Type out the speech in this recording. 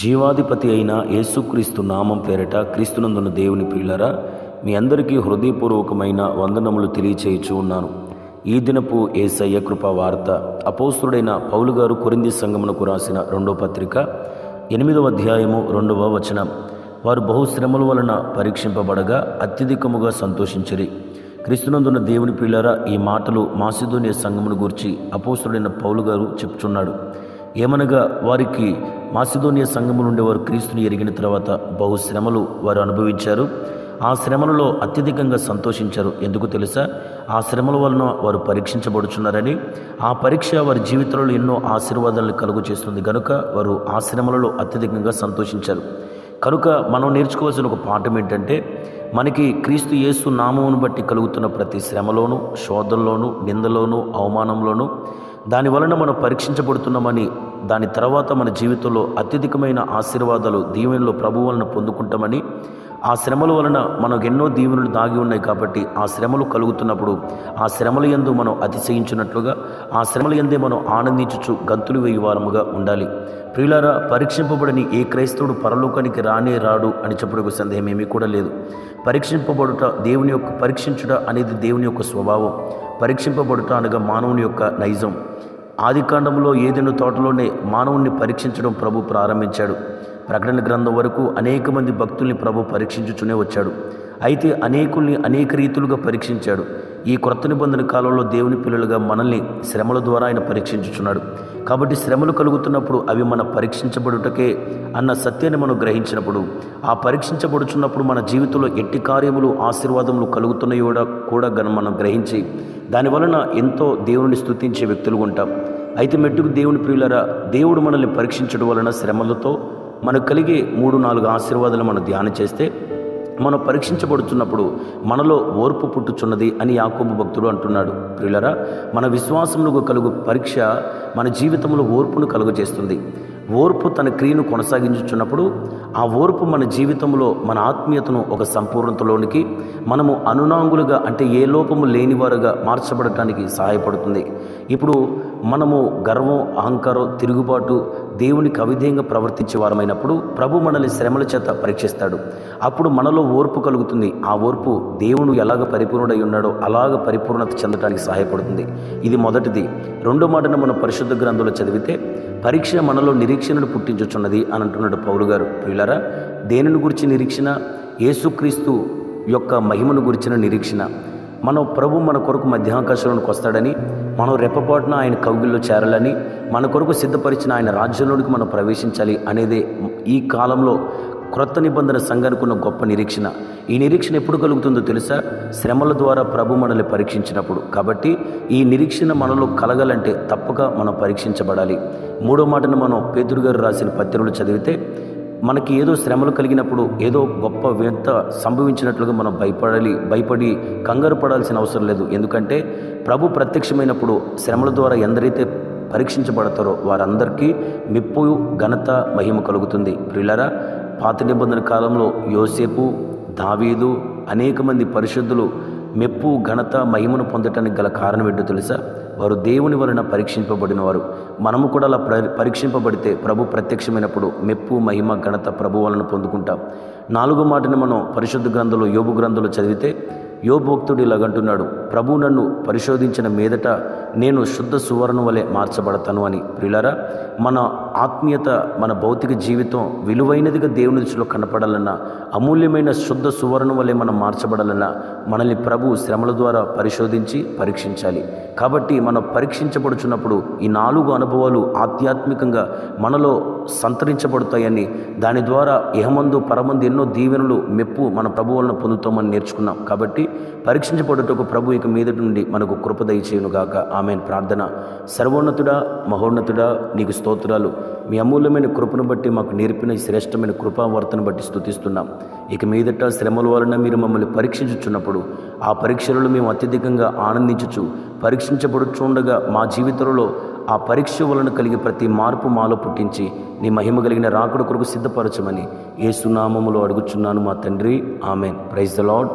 జీవాధిపతి అయిన యేసుక్రీస్తు నామం పేరిట క్రీస్తునందున్న దేవుని ప్రియులారా, మీ అందరికీ హృదయపూర్వకమైన వందనములు తెలియచేయుచు ఉన్నాను. ఈ దినపు యేసయ్య కృపా వార్త అపోస్తుడైన పౌలు గారు కొరింథీ సంఘమునకు రాసిన 2వ పత్రిక 8వ అధ్యాయము 2వ వచనం. వారు బహుశ్రమల వలన పరీక్షింపబడగా అత్యధికముగా సంతోషించిరి. క్రీస్తునందున్న దేవుని ప్రియులారా, ఈ మాటలు మాసిదోనియ సంఘమును గూర్చి అపోస్తుడైన పౌలు గారు చెప్తున్నాడు. ఏమనగా, వారికి మాసిదోనియ సంఘము నుండి వారు క్రీస్తుని ఎరిగిన తర్వాత బహుశ్రమలు వారు అనుభవించారు. ఆ శ్రమలలో అత్యధికంగా సంతోషించారు. ఎందుకు తెలుసా? ఆ శ్రమల వలన వారు పరీక్షించబడుచున్నారని, ఆ పరీక్ష వారి జీవితంలో ఎన్నో ఆశీర్వాదాలను కలుగు చేస్తుంది కనుక వారు ఆ శ్రమలలో అత్యధికంగా సంతోషించారు. కనుక మనం నేర్చుకోవాల్సిన ఒక పాఠం ఏంటంటే, మనకి క్రీస్తు యేసు నామమును బట్టి కలుగుతున్న ప్రతి శ్రమలోనూ, శోధనలోనూ, నిందలోనూ, అవమానంలోనూ దాని వలన మనం పరీక్షించబడుతున్నామని, దాని తర్వాత మన జీవితంలో అత్యధికమైన ఆశీర్వాదాలు, దీవెనలు ప్రభు వలన పొందుకుంటామని, ఆ శ్రమల వలన మనకు ఎన్నో దీవెనలు దాగి ఉన్నాయి కాబట్టి ఆ శ్రమలు కలుగుతున్నప్పుడు ఆ శ్రమల యందు మనం అతిశయించినట్లుగా ఆ శ్రమల యందే మనం ఆనందించుచు గంతులు వేయి వారముగా ఉండాలి. ప్రియులారా, పరీక్షింపబడని ఏ క్రైస్తవుడు పరలోకానికి రానే రాడు అని చెప్పుటకు సందేహం ఏమీ కూడా లేదు. పరీక్షింపబడుట పరీక్షించుట అనేది దేవుని యొక్క స్వభావం. పరీక్షింపబడుట అనగా మానవుని యొక్క నైజం. ఆదికాండంలో ఏదెను తోటలోనే మానవుణ్ణి పరీక్షించడం ప్రభు ప్రారంభించాడు. ప్రకటన గ్రంథం వరకు అనేక మంది భక్తుల్ని ప్రభు పరీక్షించుతూనే వచ్చాడు. అయితే అనేకుల్ని అనేక రీతులుగా పరీక్షించాడు. ఈ క్రొత్త నిబంధన కాలంలో దేవుని పిల్లలుగా మనల్ని శ్రమల ద్వారా ఆయన పరీక్షించుచున్నాడు. కాబట్టి శ్రమలు కలుగుతున్నప్పుడు అవి మన పరీక్షించబడుటకే అన్న సత్యాన్ని మనం గ్రహించినప్పుడు, ఆ పరీక్షించబడుచున్నప్పుడు మన జీవితంలో ఎట్టి కార్యములు, ఆశీర్వాదములు కలుగుతున్నాయో కూడా మనం గ్రహించి దానివలన ఎంతో దేవుని స్తుతించే వ్యక్తులుగా ఉంటాం. అయితే మెట్టుకు దేవుని ప్రియులారా, దేవుడు మనల్ని పరీక్షించడం వలన శ్రమలతో మనకు కలిగే 3-4 ఆశీర్వాదాలు మనం ధ్యానం చేస్తే, మనం పరీక్షించబడుతున్నప్పుడు మనలో ఓర్పు పుట్టుచున్నది అని యాకోబు భక్తుడు అంటున్నాడు. ప్రియులారా, మన విశ్వాసములకు కలుగు పరీక్ష మన జీవితంలో ఓర్పును కలుగజేస్తుంది. ఓర్పు తన క్రియను కొనసాగించుచున్నప్పుడు ఆ ఓర్పు మన జీవితంలో మన ఆత్మీయతను ఒక సంపూర్ణతలోనికి, మనము అనునాంగులుగా అంటే ఏ లోపము లేనివారుగా మార్చబడటానికి సహాయపడుతుంది. ఇప్పుడు మనము గర్వం, అహంకారం, తిరుగుబాటు, దేవునికి అవిధేయంగా ప్రవర్తించే వారమైనప్పుడు ప్రభు మనల్ని శ్రమల చేత పరీక్షిస్తాడు. అప్పుడు మనలో ఓర్పు కలుగుతుంది. ఆ ఓర్పు దేవుడు ఎలాగ పరిపూర్ణుడై ఉన్నాడో అలాగ పరిపూర్ణత చెందడానికి సహాయపడుతుంది. ఇది మొదటిది. రెండో మాటను మనం పరిశుద్ధ గ్రంథంలో చదివితే, పరీక్ష మనలో నిరీక్షణను పుట్టించుచున్నది అని అంటున్నాడు పౌలు గారు. ప్రియులారా, దేనిని గురించి నిరీక్షణ? యేసుక్రీస్తు యొక్క మహిమను గురించిన నిరీక్షణ. మనం ప్రభు మన కొరకు మధ్యాకాశంలోనికి వస్తాడని, మనం రెప్పపాటున ఆయన కౌగిల్లో చేరాలని, మన కొరకు సిద్ధపరిచిన ఆయన రాజ్యంలోనికి మనం ప్రవేశించాలి అనేదే ఈ కాలంలో క్రొత్త నిబంధన సంఘానికి ఉన్న గొప్ప నిరీక్షణ. ఈ నిరీక్షణ ఎప్పుడు కలుగుతుందో తెలుసా? శ్రమల ద్వారా ప్రభు మనల్ని పరీక్షించినప్పుడు. కాబట్టి ఈ నిరీక్షణ మనలో కలగాలంటే తప్పక మనం పరీక్షించబడాలి. మూడో మాటను మనం పేతురు గారు రాసిన పత్రికలు చదివితే, మనకి ఏదో శ్రమలు కలిగినప్పుడు ఏదో గొప్ప వింత సంభవించినట్లుగా మనం భయపడి కంగారు పడాల్సిన అవసరం లేదు. ఎందుకంటే ప్రభు ప్రత్యక్షమైనప్పుడు శ్రమల ద్వారా ఎందరైతే పరీక్షించబడతారో వారందరికీ మెప్పు, ఘనత, మహిమ కలుగుతుంది. ప్రియులారా, పాత నిబంధన కాలంలో యోసేపు, దావీదు, అనేక మంది పరిశుద్ధులు మెప్పు, ఘనత, మహిమను పొందటానికి గల కారణం ఏంటో తెలుసా? వారు దేవుని వలన పరీక్షింపబడిన వారు. మనము కూడా అలా పరీక్షింపబడితే ప్రభు ప్రత్యక్షమైనప్పుడు మెప్పు, మహిమ, ఘనత ప్రభు వలన పొందుకుంటాం. 4వ మాటను మనం పరిశుద్ధ గ్రంథంలో యోబు గ్రంథంలో చదివితే, యోబు భక్తుడు ఇలాగంటున్నాడు, ప్రభు నన్ను పరిశోధించిన మీదట నేను శుద్ధ సువర్ణ వలె మార్చబడతాను అని. ప్రియులారా, మన ఆత్మీయత, మన భౌతిక జీవితం విలువైనదిగా దేవుని దృష్టిలో కనపడాలన్నా, అమూల్యమైన శుద్ధ సువర్ణ వలె మనం మార్చబడాలన్నా మనల్ని ప్రభు శ్రమల ద్వారా పరిశోధించి పరీక్షించాలి. కాబట్టి మనం పరీక్షించబడుచున్నప్పుడు ఈ 4 అనుభవాలు ఆధ్యాత్మికంగా మనలో సంతరించబడతాయని, దాని ద్వారా ఇహమందు పరమందు ఎన్నో దీవెనలు, మెప్పు మన ప్రభు వలన పొందుతామని నేర్చుకున్నాం. కాబట్టి పరీక్షించబడుటకు ప్రభు ఇక మీదటి నుండి మనకు కృప దయచేయునుగాక. ఆమెన్. ప్రార్థన. సర్వోన్నతుడా, మహోన్నతుడా, నీకు స్తోత్రాలు. మీ అమూల్యమైన కృపను బట్టి మాకు నేర్పిన ఈ శ్రేష్టమైన కృపావర్తను బట్టి స్తుతిస్తున్నాం. ఇక మీదట శ్రమల వలన మీరు మమ్మల్ని పరీక్షించుచున్నప్పుడు ఆ పరీక్షలలో మేము అత్యధికంగా ఆనందించుచు పరీక్షించబడుచుండగా మా జీవితంలో ఆ పరీక్ష వలన కలిగే ప్రతి మార్పు మాలో పుట్టించి నీ మహిమ కలిగిన రాకడ కొరకు సిద్ధపరచమని యేసు నామములో అడుగుచున్నాను మా తండ్రి. ఆమెన్. Praise the lord.